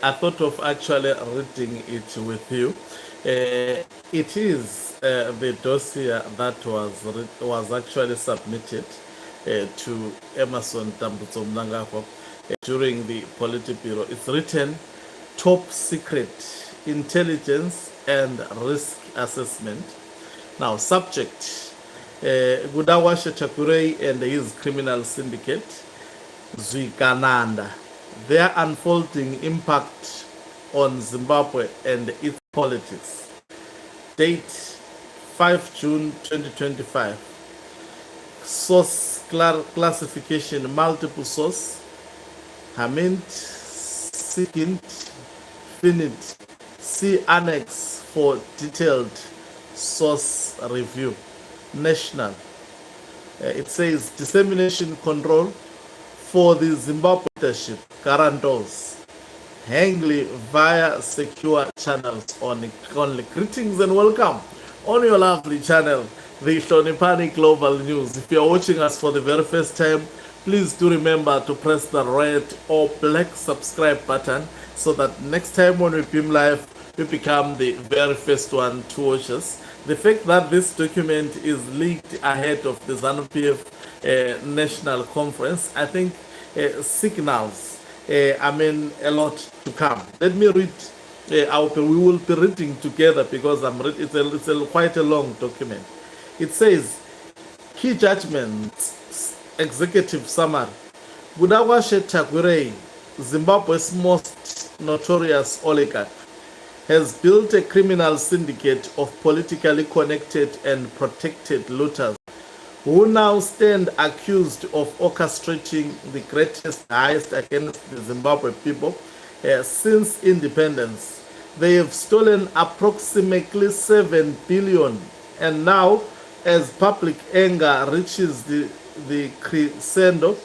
I thought of actually reading it with you. It is the dossier that was actually submitted to Emerson Tambutso Mnangagwa during the Politburo. It's written top secret intelligence and risk assessment. Now, subject Gudawashe Chakurei and his criminal syndicate, Zwikananda, their unfolding impact on Zimbabwe and its politics. Date 5 June 2025. Source classification multiple source. Hamint, Sikint, Finit. See Annex for detailed source review. National. It says dissemination control for the Zimbabwe leadership, guarantors, Hangley via secure channels only. Greetings and welcome on your lovely channel, the Hlonipani Global News. If you are watching us for the very first time, please do remember to press the red or black subscribe button so that next time when we beam live, you become the very first one to watch us. The fact that this document is leaked ahead of the ZANU-PF national conference, I think signals a lot to come. Let me read out. We will be reading together because it's quite a long document. It says, key judgments, executive summary. Gudawashe Chakwirei, Zimbabwe's most notorious oligarch, has built a criminal syndicate of politically connected and protected looters who now stand accused of orchestrating the greatest heist against the Zimbabwe people since independence. They have stolen approximately 7 billion, and now, as public anger reaches the crescendo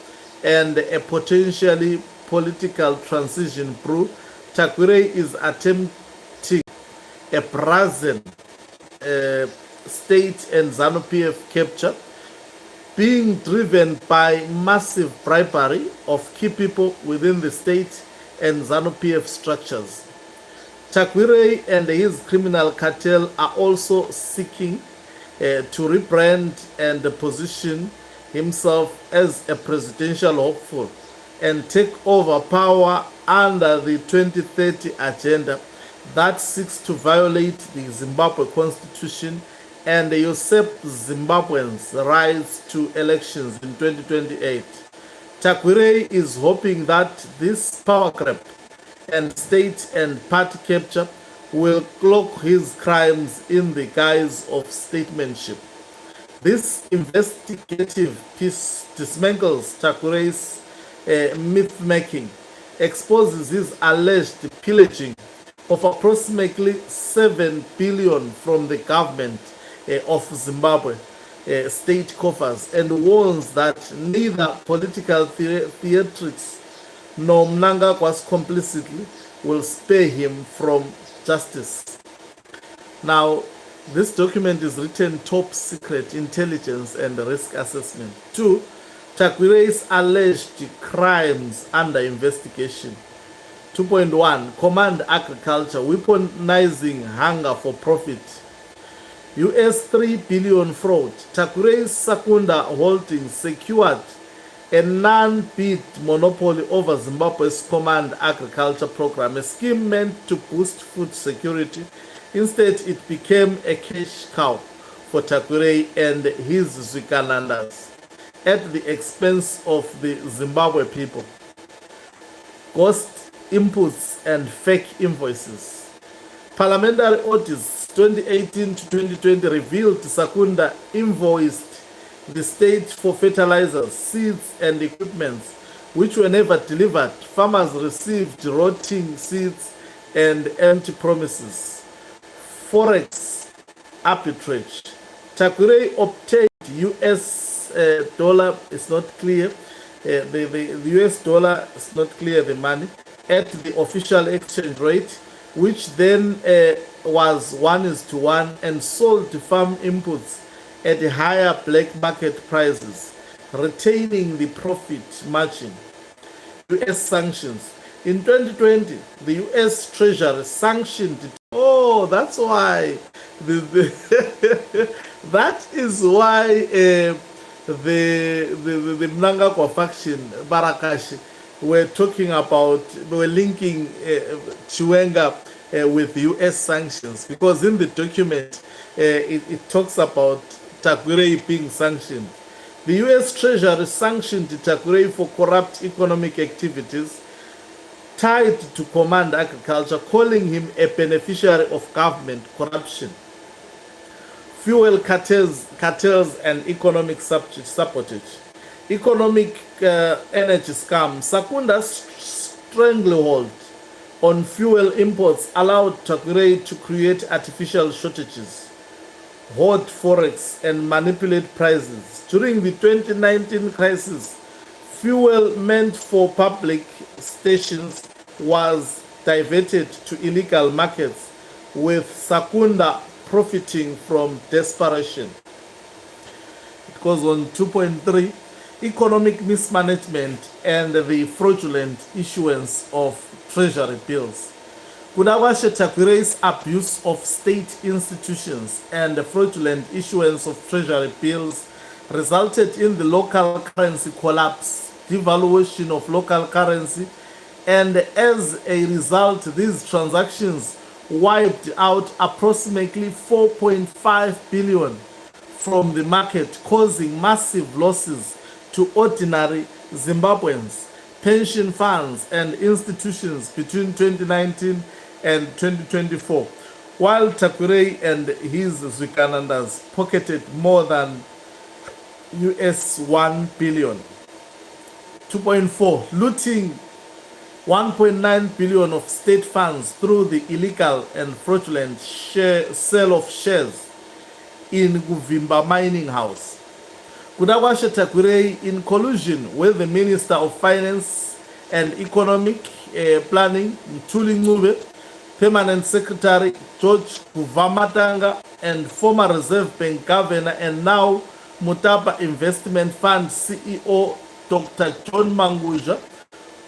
and a potentially political transition brew, Chakwirei is attempting a brazen state and ZANU-PF capture, being driven by massive bribery of key people within the state and ZANU-PF structures. Chakwirei and his criminal cartel are also seeking to rebrand and position himself as a presidential hopeful and take over power under the 2030 agenda that seeks to violate the Zimbabwe constitution and usurp Zimbabweans' rights to elections in 2028. Chakwirei is hoping that this power grab and state and party capture will cloak his crimes in the guise of statesmanship. This investigative piece dismantles Chakwirei's myth-making, exposes his alleged pillaging of approximately 7 billion from the government of Zimbabwe state coffers, and warns that neither political theatrics nor Mnangagwa's complicity will spare him from justice. Now, this document is written top secret intelligence and risk assessment. 2. Chakwirei's alleged crimes under investigation. 2.1 Command Agriculture, weaponizing hunger for profit. US 3 billion fraud. Chakwirei's Sakunda Holdings secured a non-bid monopoly over Zimbabwe's Command Agriculture program, a scheme meant to boost food security. Instead, it became a cash cow for Chakwirei and his Zwikanandas at the expense of the Zimbabwe people. Ghost inputs and fake invoices. Parliamentary audits 2018 to 2020 revealed Sakunda invoiced the state for fertilizers, seeds, and equipment which were never delivered. Farmers received rotting seeds and empty promises. Forex arbitrage. Chakwirei obtained US dollar, is not clear, the US dollar is not clear, the money, at the official exchange rate, which then was 1:1, and sold farm inputs at higher black market prices, retaining the profit margin. US sanctions. In 2020, the US Treasury sanctioned it. Oh, that's why that is why the Mnangagwa faction, Barakashi, were linking Chiwenga with US sanctions, because in the document it talks about Takuirei being sanctioned. The US Treasury sanctioned Takuirei for corrupt economic activities tied to command agriculture, calling him a beneficiary of government corruption, fuel cartels and economic sabotage. Economic energy scam. Sakunda's stranglehold on fuel imports allowed Takuirei to create artificial shortages, hoard forex, and manipulate prices. During the 2019 crisis, fuel meant for public stations was diverted to illegal markets, with Sakunda profiting from desperation. It goes on 2.3, economic mismanagement and the fraudulent issuance of treasury bills. Kudawashe Takuirei's abuse of state institutions and the fraudulent issuance of treasury bills resulted in the local currency collapse, devaluation of local currency, and as a result, these transactions wiped out approximately 4.5 billion from the market, causing massive losses to ordinary Zimbabweans, pension funds, and institutions between 2019 and 2024, while Takuirei and his Zwikanandas pocketed more than US 1 billion. 2.4, looting 1.9 billion of state funds through the illegal and fraudulent sale of shares in Guvimba mining house. Kudawashe Takuirei, in collusion with the Minister of Finance and Economic Planning, Mthuli Ncube, Permanent Secretary George Kuvamatanga, and former Reserve Bank Governor and now Mutapa Investment Fund CEO Dr. John Mangudya,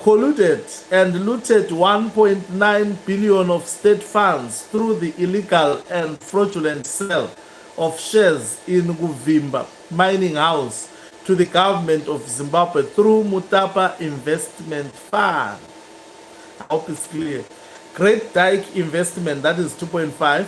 colluded and looted 1.9 billion of state funds through the illegal and fraudulent sale of shares in Guvimba mining house to the government of Zimbabwe through Mutapa Investment Fund. I hope it's clear. Great Dyke Investment, that is 2.5,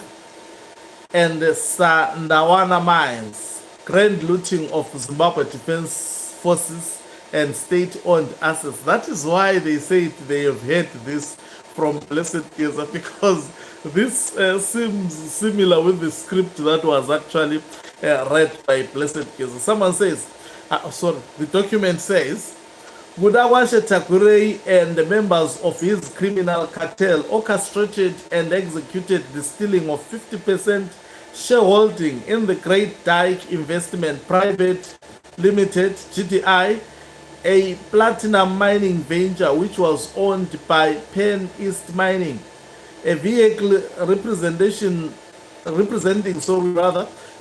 and Sandawana Mines, grand looting of Zimbabwe Defense Forces and state-owned assets. That is why they say they have heard this from Blessed Keza, because this seems similar with the script that was actually read by Blessed Keza. Someone says, the document says, Kudawashe Takuirei and the members of his criminal cartel orchestrated and executed the stealing of 50% shareholding in the Great Dyke Investment Private Limited, GDI, a platinum mining venture which was owned by Penn East Mining, a vehicle representing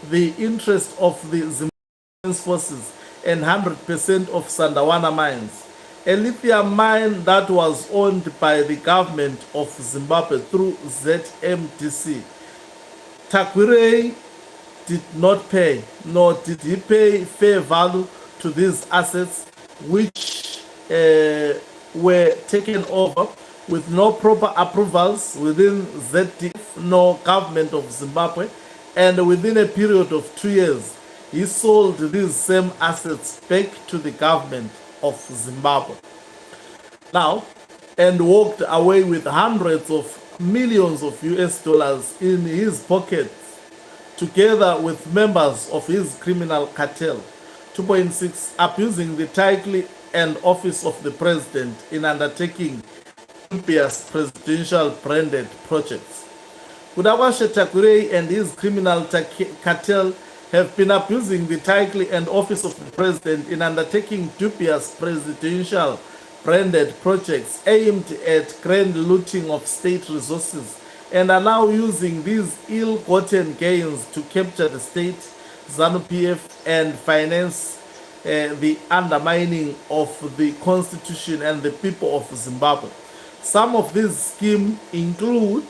the interest of the Zimbabwean forces and 100% of Sandawana Mines, a lithium mine that was owned by the government of Zimbabwe through ZMDC. Takuirei did not pay, nor did he pay fair value to these assets, which were taken over with no proper approvals within ZDF nor government of Zimbabwe, and within a period of 2 years, he sold these same assets back to the government of Zimbabwe. Now, and walked away with hundreds of millions of US dollars in his pockets, together with members of his criminal cartel. 2.6, abusing the title and office of the president in undertaking dubious presidential branded projects. Kudawashe Takuirei and his criminal cartel have been abusing the title and office of the president in undertaking dubious presidential branded projects aimed at grand looting of state resources, and are now using these ill-gotten gains to capture the state, ZANU-PF, and finance the undermining of the constitution and the people of Zimbabwe. Some of these schemes include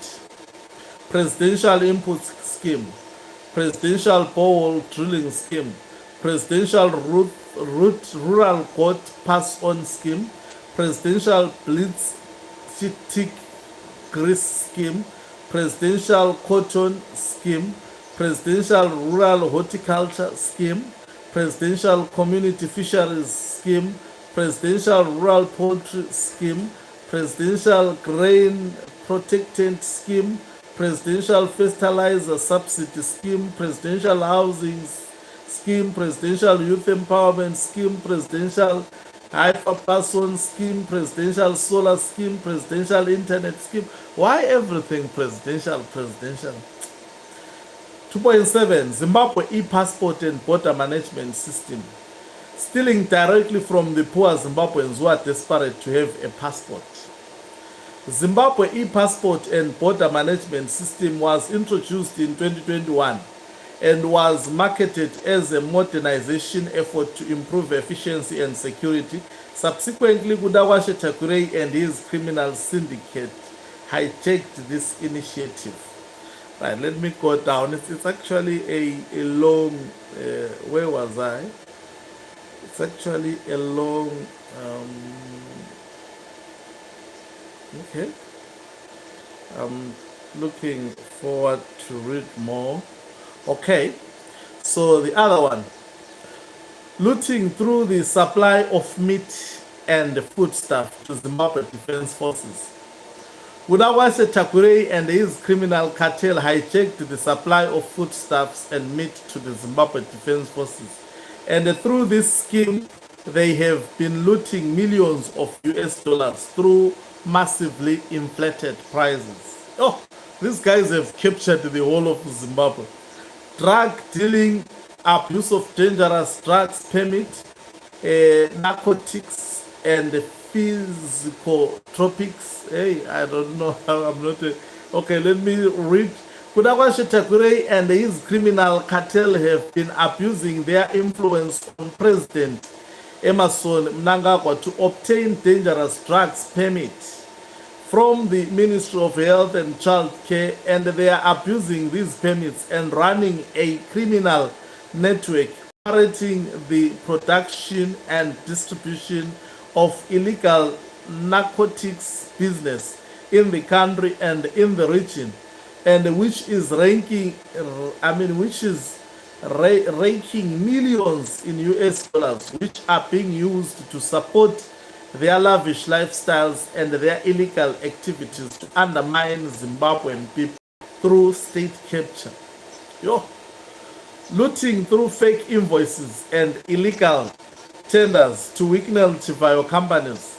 Presidential Input Scheme, Presidential Borehole Drilling Scheme, Presidential Rural Court Pass-On Scheme, Presidential Blitz Tick Grease Scheme, Presidential Cotton Scheme, Presidential Rural Horticulture Scheme, Presidential Community Fisheries Scheme, Presidential Rural Poultry Scheme, Presidential Grain Protectant Scheme, Presidential Fertilizer Subsidy Scheme, Presidential Housing Scheme, Presidential Youth Empowerment Scheme, Presidential Hyperperson Scheme, Presidential Solar Scheme, Presidential Internet Scheme. Why everything presidential? 2.7 Zimbabwe e-passport and border management system. Stealing directly from the poor Zimbabweans who are desperate to have a passport. Zimbabwe e-passport and border management system was introduced in 2021 and was marketed as a modernization effort to improve efficiency and security. Subsequently, Kudawashe Takurei and his criminal syndicate hijacked this initiative. Right, let me go down. It's actually a long, where was I? It's actually a long, okay. I'm looking forward to read more. Okay, so the other one. Looting through the supply of meat and foodstuff to Zimbabwe Defense Forces. Budawase Takurei and his criminal cartel hijacked the supply of foodstuffs and meat to the Zimbabwe Defense Forces. And through this scheme, they have been looting millions of US dollars through massively inflated prices. Oh, these guys have captured the whole of Zimbabwe. Drug dealing, abuse of dangerous drugs permit, narcotics, and physicotropics. Hey, I don't know how I'm not. Okay, let me read. Kudawashe Takurei and his criminal cartel have been abusing their influence on President Emerson Mnangagwa to obtain dangerous drugs permit from the Ministry of Health and Child Care, and they are abusing these permits and running a criminal network operating the production and distribution of illegal narcotics business in the country and in the region, and which is raking millions in US dollars, which are being used to support their lavish lifestyles and their illegal activities to undermine Zimbabwean people through state capture. Looting through fake invoices and illegal tenders to Wicknell Chivayo companies.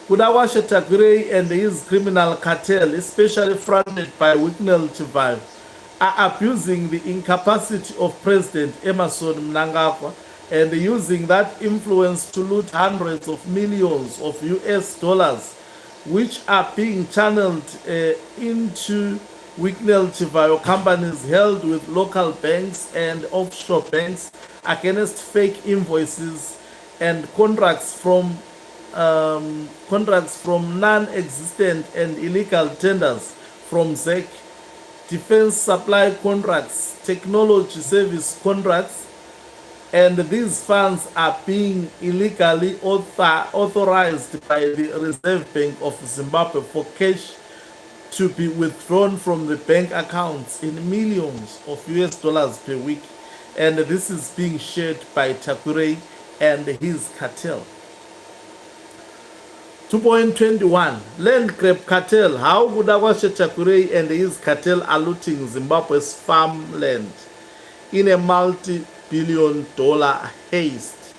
Kudawashe Takurei and his criminal cartel, especially fronted by Wicknell Chivayo, are abusing the incapacity of President Emerson Mnangagwa and using that influence to loot hundreds of millions of US dollars, which are being channeled into Wicknell Chivayo companies held with local banks and offshore banks against fake invoices and contracts from non-existent and illegal tenders from ZEC, defense supply contracts, technology service contracts, and these funds are being illegally authorized by the Reserve Bank of Zimbabwe for cash to be withdrawn from the bank accounts in millions of US dollars per week. And this is being shared by Takurei and his cartel. 2.21 Land grab cartel. How Kudawashe Takurei and his cartel are looting Zimbabwe's farmland in a multi-billion-dollar haste.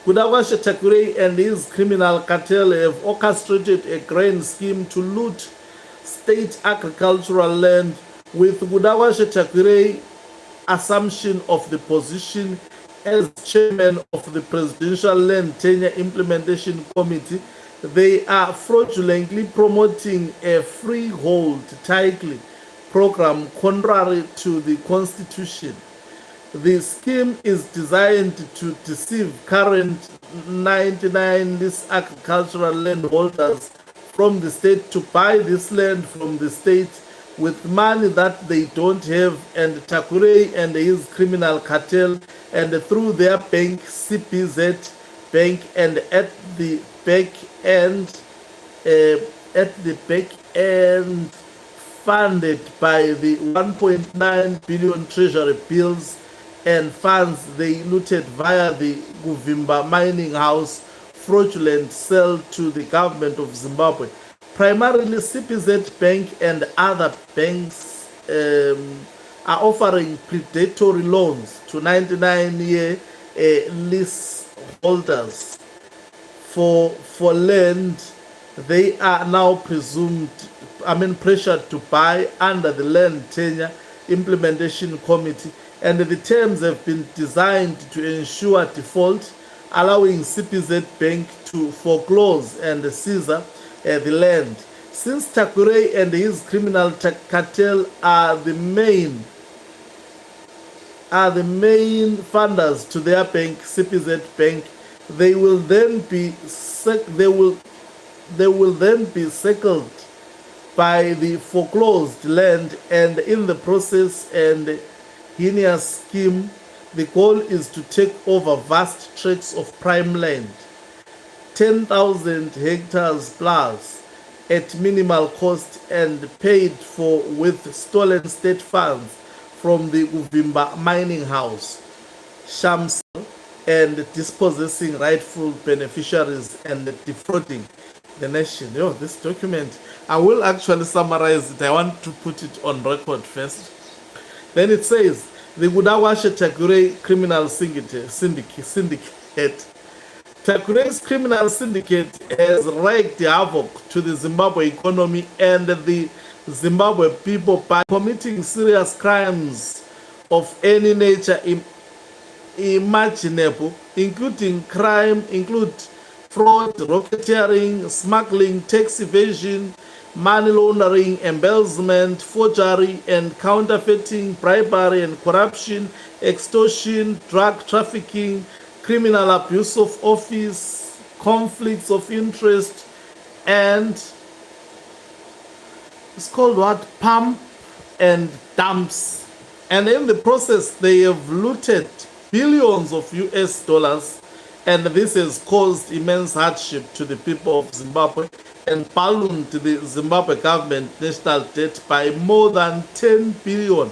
Kudawashe Takurei and his criminal cartel have orchestrated a grand scheme to loot state agricultural land, with Kudawashe Takurei assumption of the position as chairman of the Presidential Land Tenure Implementation Committee. They are fraudulently promoting a freehold title program contrary to the Constitution. The scheme is designed to deceive current 99 lease agricultural landholders from the state to buy this land from the state with money that they don't have, and Takure and his criminal cartel, and through their bank CPZ bank, and at the back end funded by the 1.9 billion treasury bills and funds they looted via the Guvimba mining house fraudulent sale to the government of Zimbabwe. Primarily, CPZ Bank and other banks are offering predatory loans to 99-year leaseholders for land they are now pressured to buy under the Land Tenure Implementation Committee, and the terms have been designed to ensure default, allowing CPZ Bank to foreclose and seize the land. Since Takure and his criminal cartel are the main funders to their bank, CPZ Bank, they will then be circled by the foreclosed land, and in the process and heinous scheme, the goal is to take over vast tracts of prime land, 10,000 hectares plus, at minimal cost and paid for with stolen state funds from the Uvimba mining house, Shams, and dispossessing rightful beneficiaries and defrauding the nation. This document, I will actually summarize it. I want to put it on record first. Then it says, the Gudawashe Takure criminal syndicate. Takure's criminal syndicate has wreaked havoc to the Zimbabwe economy and the Zimbabwe people by committing serious crimes of any nature imaginable, include fraud, racketeering, smuggling, tax evasion, money laundering, embezzlement, forgery and counterfeiting, bribery and corruption, extortion, drug trafficking, criminal abuse of office, conflicts of interest, and it's called what? Pump and dumps. And in the process, they have looted billions of US dollars, and this has caused immense hardship to the people of Zimbabwe and ballooned the Zimbabwe government national debt by more than 10 billion.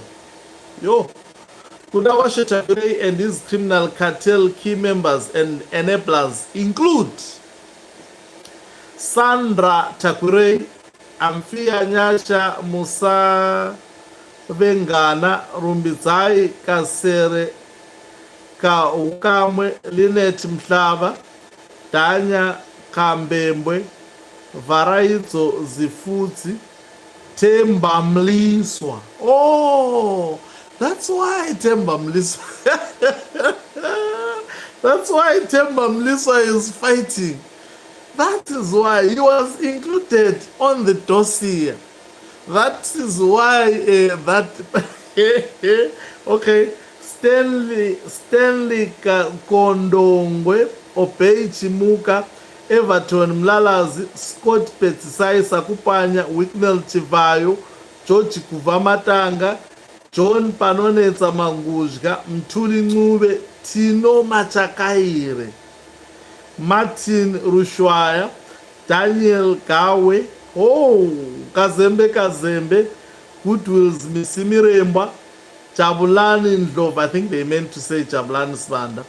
Kudawashe Takure and his criminal cartel key members and enablers include Sandra Takure, Amphia Nyasha, Musa Vengana, Rumbizai Kasere, Kaukamwe, Linet Mhlava, Danya Kambembwe, Varaizo Zifudzi, Temba Mliswa. That's why Temba Mliswa. That's why Temba Mliswa is fighting. That is why he was included on the dossier. That is why okay. Stanley Kondongwe, Obey Chimuka, Everton Mlalazi, Scott Petsai Sakupanya, Wicknell Chivayo, George Kuvamatanga, John Panonetsa Manguzga, Mtuli Ngube, Tino Machakaire, Martin Rushwaya, Daniel Gawe, Kazembe, Goodwills Misimiremba, Jabulani Ndlovu, I think they meant to say Jabulani Sibanda,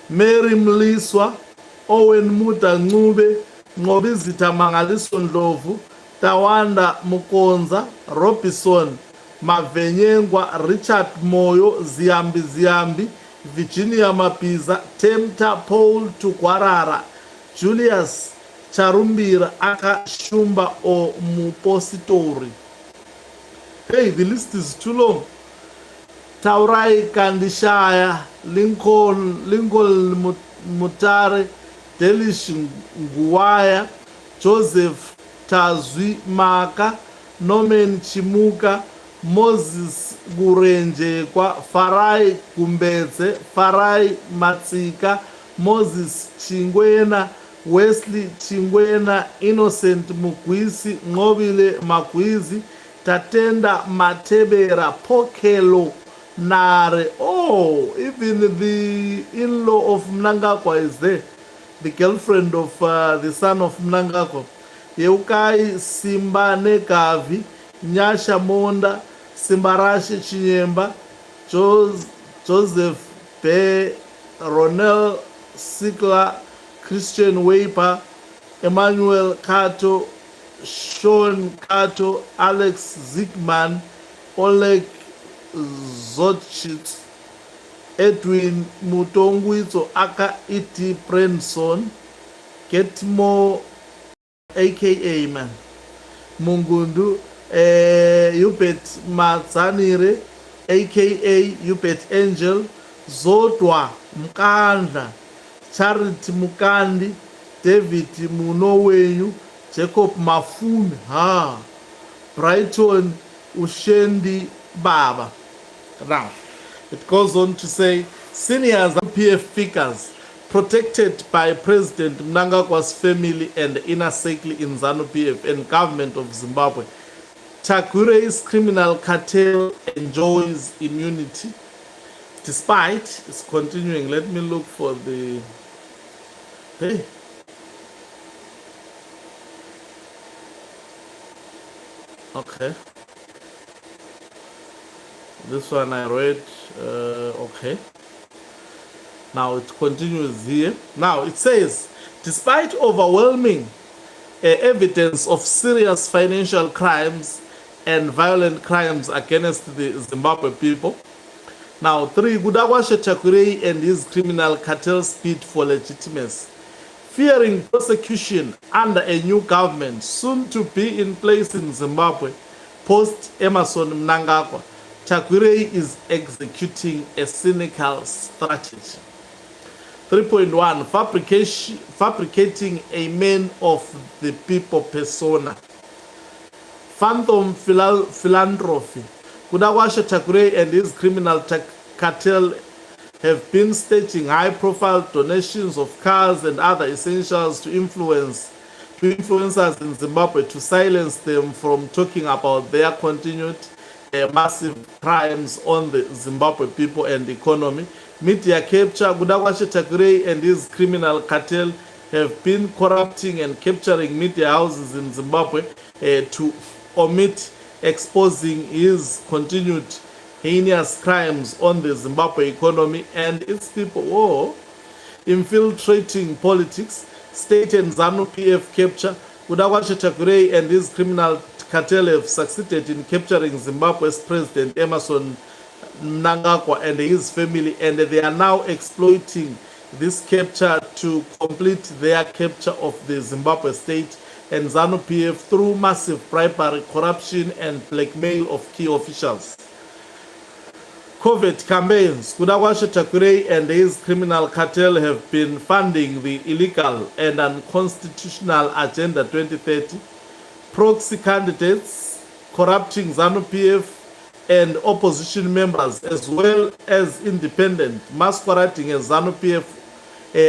Mary Mliswa, Owen Muta Ngube, Ngobizita Mangaliso Ndlovu, Tawanda Mukonza, Robinson Mavenyengwa, Richard Moyo, Ziambi, Virginia Mapiza, Temta Paul Tukwarara, Julius Charumbira, Aka Shumba o Mupositori. Hey, the list is too long. Taurai Kandishaya, Lincoln Mutare, Delish Nguaya, Joseph Tazwi Maka, Norman Chimuka, Moses Gurenje kwa Farai Kumbeze, Farai Matsika, Moses Chingwena, Wesley Chiwenga, Innocent Mugwisi, Ngobile Magwizi, Tatenda Matebera, Pokelo Nare. Oh, even the in-law of Mnangagwa is there. The girlfriend of the son of Mnangagwa. Yeukai Simbane Gavi, Nyasha Monda, Simbarashi Chinyemba, Joseph Be, Ronel Sigler, Christian Waper, Emmanuel Kato, Sean Kato, Alex Zigman, Oleg Zotchit, Edwin Mutongwizo aka Iti Prenson, Getmo aka man, Mungundu, Yupet Matzanire aka Yupet Angel, Zotwa Mkanda, Charity Mukandi, David Munowenyu, Jacob Mafumi, Brighton Ushendi Baba. Now, it goes on to say, senior PF figures protected by President Mnangagwa's family and inner circle in ZANU-PF and government of Zimbabwe. Chakure's criminal cartel enjoys immunity. Despite, it's continuing, let me look for the, hey. Okay. This one I read, okay. Now it continues here. Now it says, despite overwhelming evidence of serious financial crimes and violent crimes against the Zimbabwe people, now 3, Mnangagwa Chakure and his criminal cartels bid for legitimacy. Fearing prosecution under a new government soon to be in place in Zimbabwe, post Emmerson Mnangagwa, Chakure is executing a cynical strategy. 3.1, fabricating a man of the people persona. Phantom philanthropy. Mnangagwa Chakure and his criminal cartel have been staging high-profile donations of cars and other essentials to influencers in Zimbabwe to silence them from talking about their continued massive crimes on the Zimbabwe people and economy. Media capture. Mnangagwa Chakure and his criminal cartel have been corrupting and capturing media houses in Zimbabwe to omit exposing his continued heinous crimes on the Zimbabwe economy and its people. Infiltrating politics. State and ZANU-PF capture. Mnangagwa Chakure and his criminal cartel have succeeded in capturing Zimbabwe's President Emmerson Mnangagwa and his family, and they are now exploiting this capture to complete their capture of the Zimbabwe state and ZANU-PF through massive bribery, corruption, and blackmail of key officials. Covert campaigns. Mnangagwa Chakure and his criminal cartel have been funding the illegal and unconstitutional Agenda 2030, proxy candidates, corrupting ZANU-PF and opposition members, as well as independent, masquerading as ZANU-PF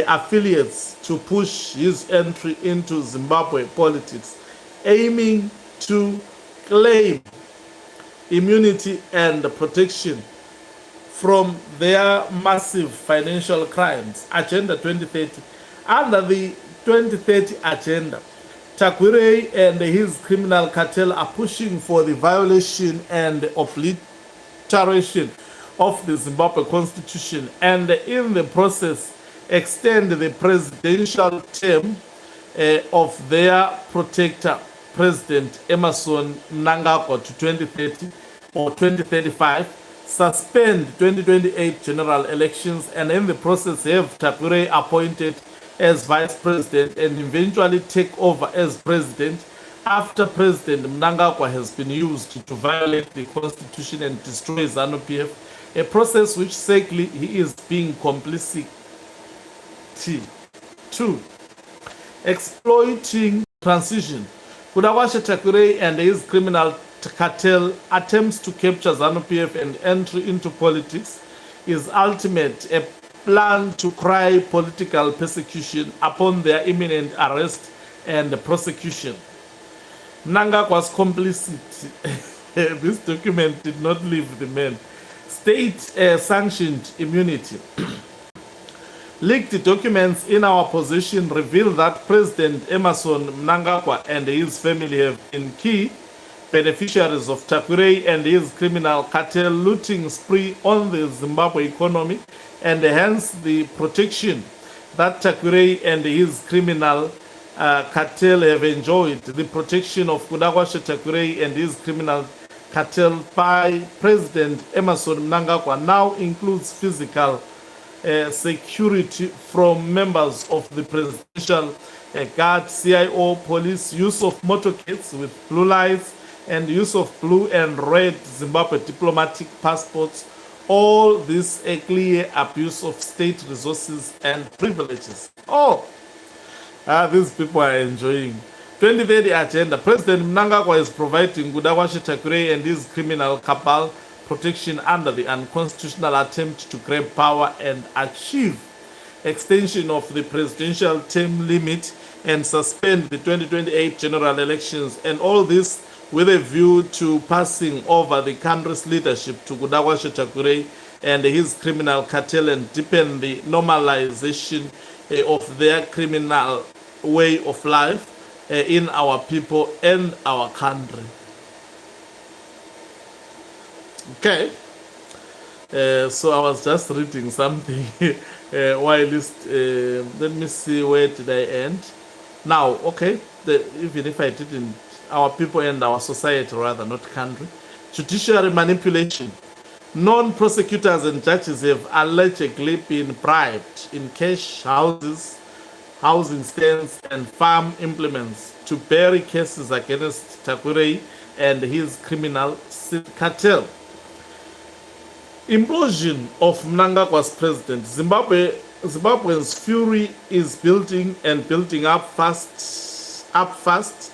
affiliates to push his entry into Zimbabwe politics, aiming to claim immunity and protection from their massive financial crimes. Agenda 2030. Under the 2030 agenda, Chakure and his criminal cartel are pushing for the violation and obliteration of the Zimbabwe constitution, and in the process extend the presidential term of their protector, President Emmerson Mnangagwa, to 2030 or 2035, suspend 2028 general elections, and in the process have Chakure appointed as vice president and eventually take over as president after President Mnangagwa has been used to violate the constitution and destroy ZANU-PF, a process which sadly he is being complicit. 2. Exploiting transition. Mnangagwa Chakure and his criminal cartel attempts to capture ZANU-PF and entry into politics is ultimate a plan to cry political persecution upon their imminent arrest and prosecution. Mnangagwa's complicit. This document did not leave the man. State-sanctioned immunity. Leaked documents in our possession reveal that President Emmerson Mnangagwa and his family have been key beneficiaries of Takurei and his criminal cartel looting spree on the Zimbabwe economy, and hence the protection that Takurei and his criminal cartel have enjoyed. The protection of Mnangagwa Takurei and his criminal cartel by President Emmerson Mnangagwa now includes physical security from members of the presidential guard, CIO, police, use of motorcades with blue lights, and use of blue and red Zimbabwe diplomatic passports. All this a clear abuse of state resources and privileges. These people are enjoying. 2030 agenda. President Mnangagwa is providing Mnangagwa Takurei and his criminal cabal protection under the unconstitutional attempt to grab power and achieve extension of the presidential term limit and suspend the 2028 general elections, and all this with a view to passing over the country's leadership to Mnangagwa Takurei and his criminal cartel and deepen the normalization of their criminal way of life in our people and our country. Okay, so I was just reading something while let me see, where did I end? Now, okay, even if I didn't, our people and our society, rather, not country. Judiciary manipulation. Non-prosecutors and judges have allegedly been bribed in cash, houses, housing stands, and farm implements to bury cases against Takurei and his criminal cartel. Implosion of Mnangagwa's president. Zimbabwe's fury is building and building up fast,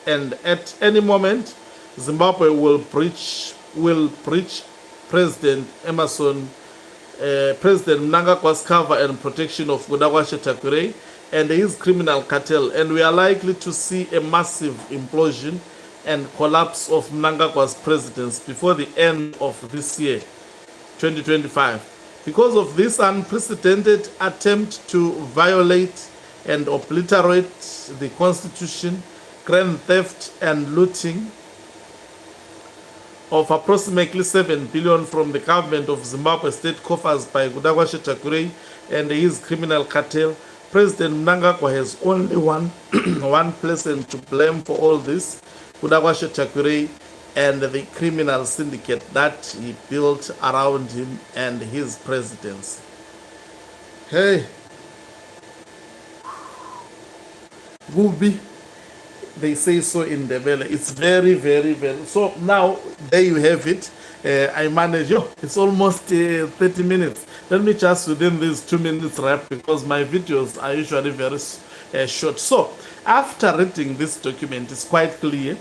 and at any moment, Zimbabwe will breach President Emmerson, President Mnangagwa's cover and protection of Mnangagwa Takurei and his criminal cartel, and we are likely to see a massive implosion and collapse of Mnangagwa's presidency before the end of this year, 2025. Because of this unprecedented attempt to violate and obliterate the constitution, grand theft and looting of approximately 7 billion from the government of Zimbabwe state coffers by Mnangagwa Takurei and his criminal cartel, President Mnangagwa has only one person to blame for all this: Mnangagwa Takurei and the criminal syndicate that he built around him and his presidency. Hey, Gubi, they say so in the valley. It's very, very, very. So now, there you have it. I manage, it's almost 30 minutes. Let me just within these 2 minutes wrap, because my videos are usually very short. So after reading this document, it's quite clear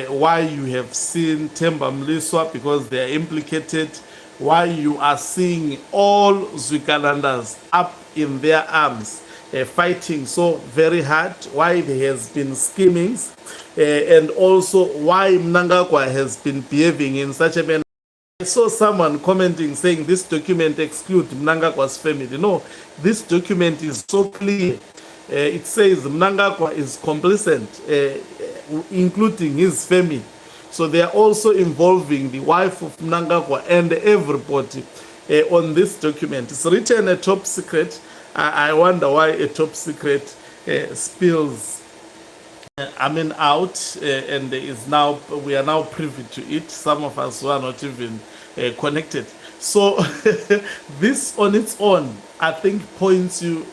why you have seen Themba Mliswa, because they are implicated, why you are seeing all Zwikalanders up in their arms, fighting so very hard, why there has been schemings, and also why Mnangagwa has been behaving in such a manner. I saw someone commenting saying this document excludes Mnangagwa's family. No, this document is so clear. It says Mnangagwa is complicit, including his family. So they are also involving the wife of Mnangagwa and everybody on this document. It's written a top secret. I wonder why a top secret spills out, and is now, we are now privy to it. Some of us who are not even connected. So this on its own, I think, points you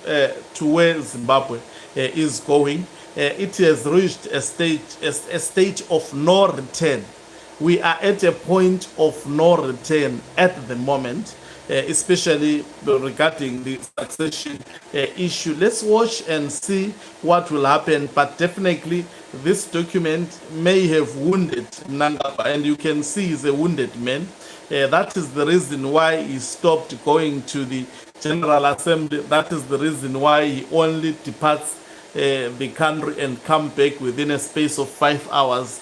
to where Zimbabwe is going. It has reached a state of no return. We are at a point of no return at the moment. especially regarding the succession issue. Let's watch and see what will happen, but definitely this document may have wounded Mnangagwa, and you can see he's a wounded man. That is the reason why he stopped going to the General Assembly. That is the reason why he only departs the country and come back within a space of 5 hours.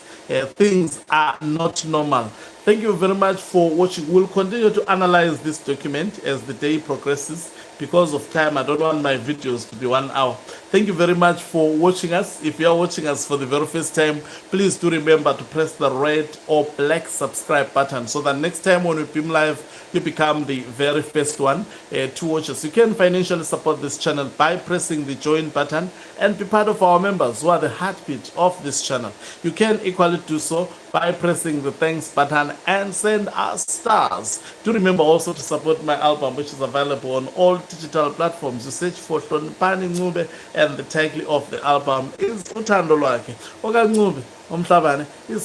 Things are not normal. Thank you very much for watching. We'll continue to analyze this document as the day progresses. Because of time, I don't want my videos to be 1 hour. Thank you very much for watching us. If you are watching us for the very first time, please do remember to press the red or black subscribe button so that next time when we beam live, you become the very first one to watch us. You can financially support this channel by pressing the join button and be part of our members who are the heartbeat of this channel. You can equally do so by pressing the thanks button and send us stars. Do remember also to support my album, which is available on all digital platforms. You search for Hloniphani Ncube, and the title of the album is Uthando Lwakhe. Oka Ncube, Umhlabane is